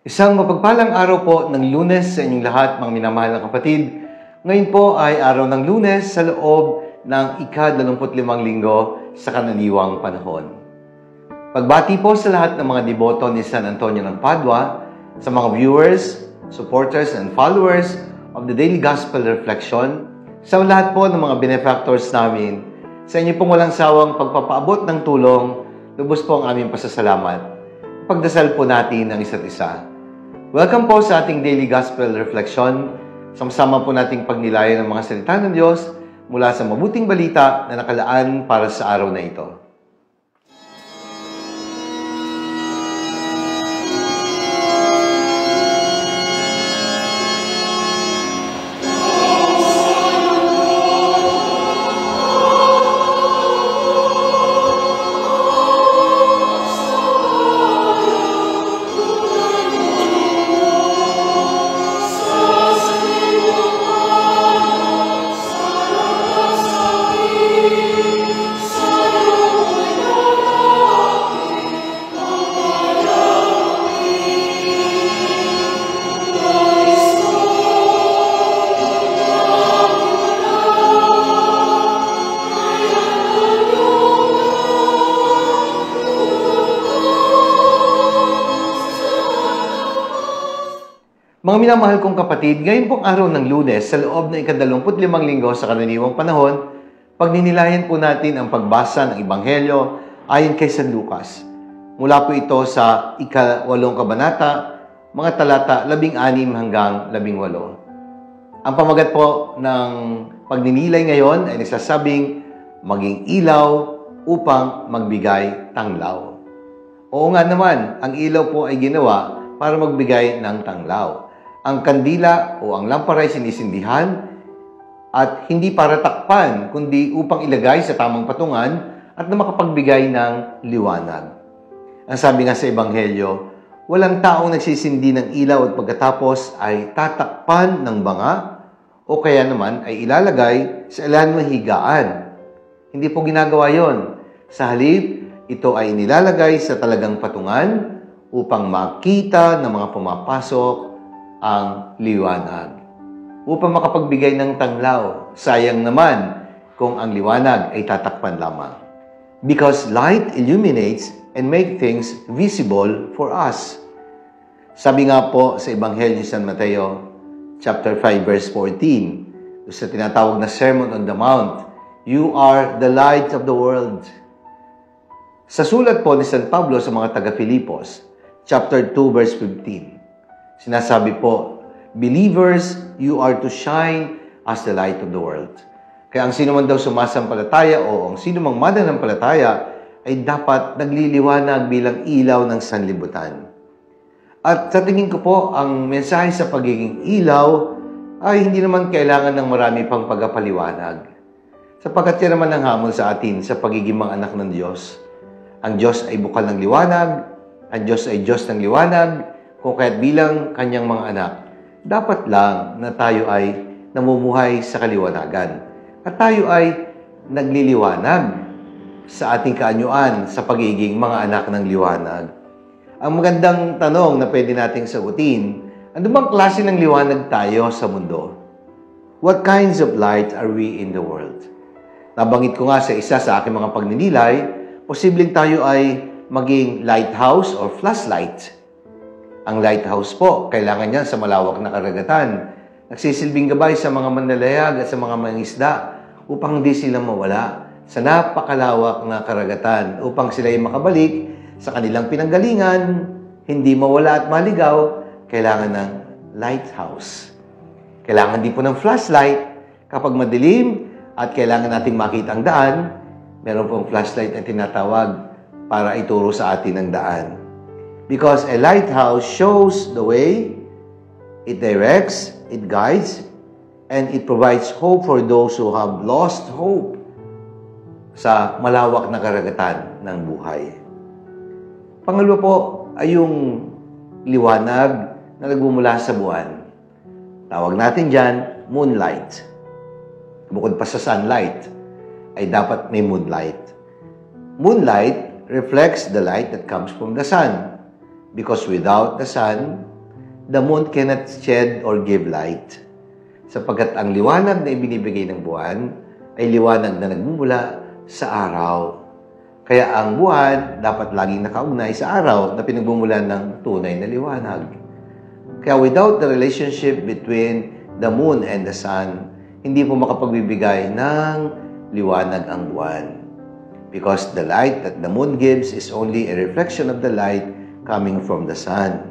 Isang mapagpalang araw po ng Lunes sa inyong lahat, mga minamahal na kapatid. Ngayon po ay araw ng Lunes sa loob ng ika-25 linggo sa kananiwang panahon. Pagbati po sa lahat ng mga deboto ni San Antonio ng Padua, sa mga viewers, supporters, and followers of the Daily Gospel Reflection, sa lahat po ng mga benefactors namin, sa inyo pong walang sawang pagpapaabot ng tulong, lubos po ang aming pasasalamat. Pagdasal po natin ang isa't isa. Welcome po sa ating Daily Gospel Reflection. Sama-sama po nating pagnilayan ng mga salita ng Diyos mula sa mabuting balita na nakalaan para sa araw na ito. Mga minamahal kong kapatid, ngayon pong araw ng Lunes sa loob ng ika-25 linggo sa karaniwang panahon, pagninilayan po natin ang pagbasa ng Ebanghelyo ayon kay San Lucas. Mula po ito sa ika-8 kabanata, mga talata 16 hanggang 18. Ang pamagat po ng pagninilay ngayon ay nagsasabing maging ilaw upang magbigay tanglaw. Oo nga naman, ang ilaw po ay ginawa para magbigay ng tanglaw. Ang kandila o ang lampara ay sinisindihan at hindi para takpan, kundi upang ilagay sa tamang patungan at na makapagbigay ng liwanag. Ang sabi nga sa Ebanghelyo, walang taong nagsisindi ng ilaw at pagkatapos ay tatakpan ng banga o kaya naman ay ilalagay sa ilalim ng higaan. Hindi po ginagawa yon. Sa halip, ito ay nilalagay sa talagang patungan upang makita ng mga pumapasok ang liwanag. Upang makapagbigay ng tanglaw, sayang naman kung ang liwanag ay tatakpan lamang. Because light illuminates and make things visible for us. Sabi nga po sa Ebanghelyo ni San Mateo, chapter 5, verse 14, sa tinatawag na Sermon on the Mount, you are the light of the world. Sa sulat po ni San Pablo sa mga taga-Filipos, chapter 2, verse 15, sinasabi po, believers, you are to shine as the light of the world. Kaya ang sino man daw sumasampalataya o ang sino mang mananampalataya ay dapat nagliliwanag bilang ilaw ng sanlibutan. At sa tingin ko po, ang mensahe sa pagiging ilaw ay hindi naman kailangan ng marami pang pagpapaliwanag. Sapagkat yan naman ang hamon sa atin sa pagiging mga anak ng Diyos. Ang Diyos ay bukal ng liwanag, ang Diyos ay Diyos ng liwanag, kung kaya't bilang kanyang mga anak, dapat lang na tayo ay namumuhay sa kaliwanagan. At tayo ay nagliliwanag sa ating kaanyuan sa pagiging mga anak ng liwanag. Ang magandang tanong na pwede nating sagutin, ano bang klase ng liwanag tayo sa mundo? What kinds of light are we in the world? Nabanggit ko nga sa isa sa aking mga pagninilay, posibleng tayo ay maging lighthouse or flashlight. Ang lighthouse po, kailangan niyan sa malawak na karagatan. Nagsisilbing gabay sa mga manlalayag at sa mga mangisda upang hindi sila mawala sa napakalawak na karagatan upang sila ay makabalik sa kanilang pinanggalingan, hindi mawala at maligaw, kailangan ng lighthouse. Kailangan din po ng flashlight kapag madilim at kailangan nating makita ang daan, meron pong flashlight na tinatawag para ituro sa atin ang daan. Because a lighthouse shows the way, it directs, it guides, and it provides hope for those who have lost hope sa malawak na karagatan ng buhay. Pangalawa po ay yung liwanag na nagmumula sa buwan. Tawag natin dyan, moonlight. Bukod pa sa sunlight, ay dapat may moonlight. Moonlight reflects the light that comes from the sun. Because without the sun, the moon cannot shed or give light. Sapagkat ang liwanag na ibinibigay ng buwan ay liwanag na nagmumula sa araw. Kaya ang buwan dapat laging nakaugnay sa araw na pinagmumulan ng tunay na liwanag. Kaya without the relationship between the moon and the sun, hindi po makapagbibigay ng liwanag ang buwan. Because the light that the moon gives is only a reflection of the light coming from the sun.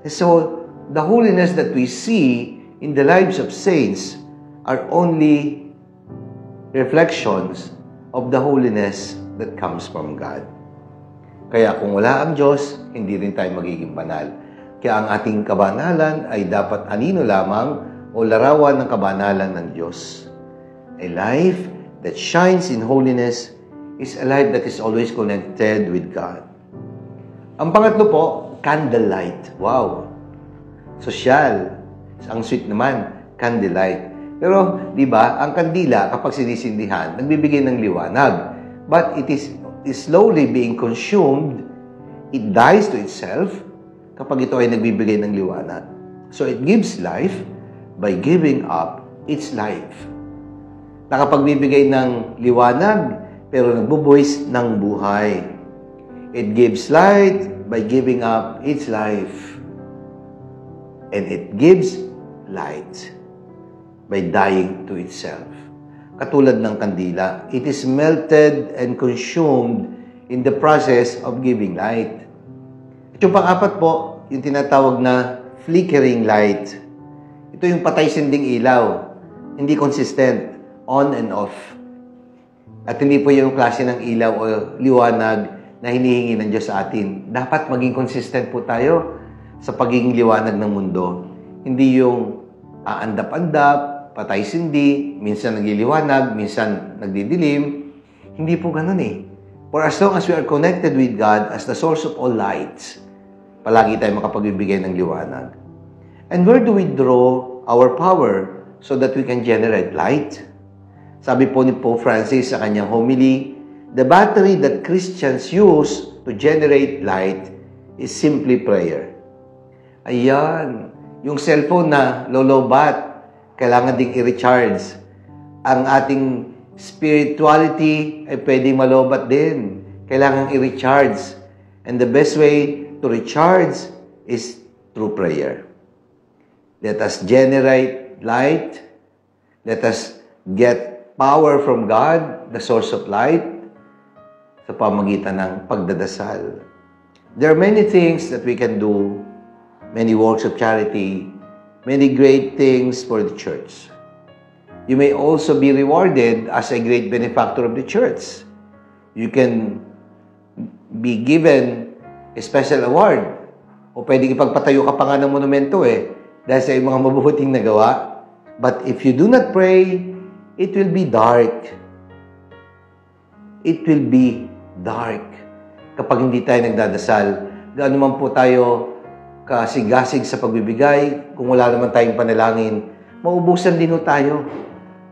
And so, the holiness that we see in the lives of saints are only reflections of the holiness that comes from God. Kaya kung wala ang Diyos, hindi rin tayo magiging banal. Kaya ang ating kabanalan ay dapat anino lamang o larawan ng kabanalan ng Diyos. A life that shines in holiness is a life that is always connected with God. Ang pangatlo po, candlelight. Wow! Sosyal. Ang sweet naman, candlelight. Pero, di ba, ang kandila, kapag sinisindihan, nagbibigay ng liwanag. But it is slowly being consumed. It dies to itself kapag ito ay nagbibigay ng liwanag. So, it gives life by giving up its life. Nakapagbibigay ng liwanag, pero nagbubuhis ng buhay. It gives light by giving up its life. And it gives light by dying to itself. Katulad ng kandila, it is melted and consumed in the process of giving light. At yung pang-apat po, yung tinatawag na flickering light. Ito yung patay-sinding ilaw. Hindi consistent, on and off. At hindi po yung klase ng ilaw o liwanag na hinihingi ng Diyos sa atin. Dapat maging consistent po tayo sa pagiging liwanag ng mundo. Hindi yung aandap-andap, patay-sindi, minsan nagliliwanag, minsan nagdidilim. Hindi po ganun eh. For as long as we are connected with God as the source of all lights, palagi tayo makapagbibigay ng liwanag. And where do we draw our power so that we can generate light? Sabi po ni Pope Francis sa kanyang homily, the battery that Christians use to generate light is simply prayer. Ayan, yung cellphone na lolobat, kailangan ding i-recharge. Ang ating spirituality ay pwedeng malobat din. Kailangan i-recharge. And the best way to recharge is through prayer. Let us generate light. Let us get power from God, the source of light, sa pamagitan ng pagdadasal. There are many things that we can do, many works of charity, many great things for the church. You may also be rewarded as a great benefactor of the church. You can be given a special award. O pwedeng ipagpatayo ka pa nga ng monumento dahil sa iyong mga mabubuting nagawa. But if you do not pray, it will be dark. It will be dark. Kapag hindi tayo nagdadasal, gaano man po tayo kasigasig sa pagbibigay, kung wala naman tayong panalangin, maubusan din tayo.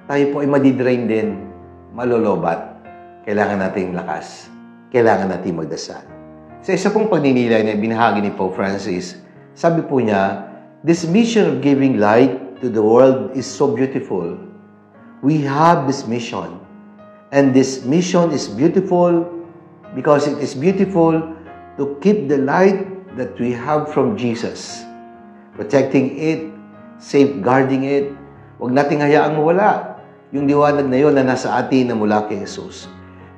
Tayo po ay madidrain din, malolobat. Kailangan natin lakas. Kailangan natin magdasal. Sa isa pong pagninilay na binahagi ni Pope Francis, sabi po niya, this mission of giving light to the world is so beautiful. We have this mission. And this mission is beautiful because it is beautiful to keep the light that we have from Jesus. Protecting it, safeguarding it. Huwag nating hayaang mawala yung liwanag na yun na nasa atin na mula kay Jesus.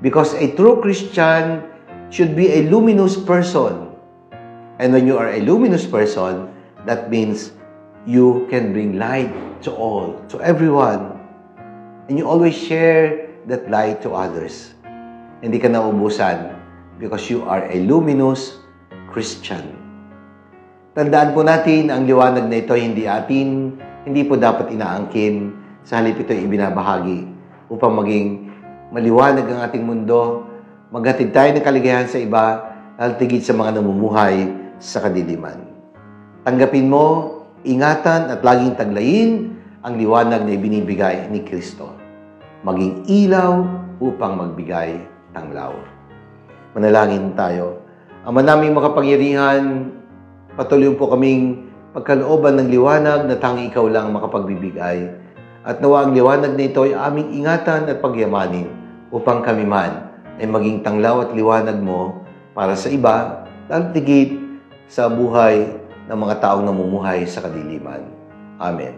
Because a true Christian should be a luminous person. And when you are a luminous person, that means you can bring light to all, to everyone. And you always share that light to others. Hindi ka naubusan because you are a luminous Christian. Tandaan po natin, ang liwanag na ito hindi atin, hindi po dapat inaangkin, sa halip ito ibinabahagi upang maging maliwanag ang ating mundo, maghatid tayo ng kaligayahan sa iba, at tigit sa mga namumuhay sa kadiliman. Tanggapin mo, ingatan at laging taglayin ang liwanag na ibinibigay ni Kristo. Maging ilaw upang magbigay tanglaw. Manalangin tayo. Ama naming makapangyarihan, patuloy po kaming pagkalooban ng liwanag na tanging ikaw lang makapagbibigay. At nawa ang liwanag na ito ay aming ingatan at pagyamanin upang kami man ay maging tanglaw at liwanag mo para sa iba, lalo't higit sa buhay ng mga taong namumuhay sa kadiliman. Amen.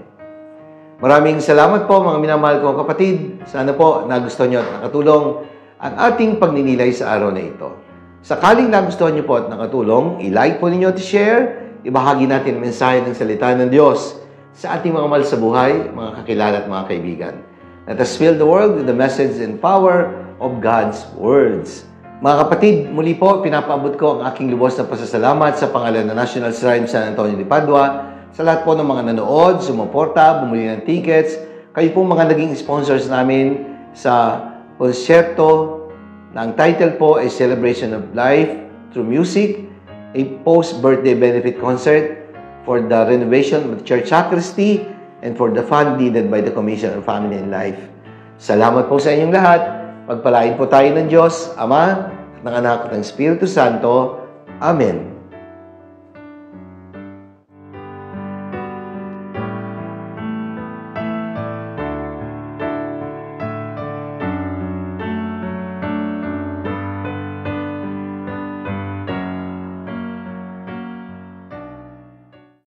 Maraming salamat po mga minamahal kong kapatid. Sana po nagustuhan niyo at nakatulong ang ating pagninilay sa araw na ito. Sakaling nagustuhan niyo po at nakatulong, i-like po ninyo at i-share, ibahagi natin ang mensahe ng salita ng Diyos sa ating mga mahal sa buhay, mga kakilala at mga kaibigan. Let us fill the world with the message and power of God's words. Mga kapatid, muli po, pinapaabot ko ang aking lubos na pasasalamat sa pangalan ng National Shrine San Antonio de Padua, sa lahat po ng mga nanood, sumuporta, bumili ng tickets, kayo po mga naging sponsors namin sa konsyerto na ang title po ay Celebration of Life Through Music, a post-birthday benefit concert for the renovation of the church sacristy and for the fund needed by the Commission on Family and Life. Salamat po sa inyong lahat. Pagpalain po tayo ng Diyos, Ama, ng Anak at ng Espiritu Santo. Amen.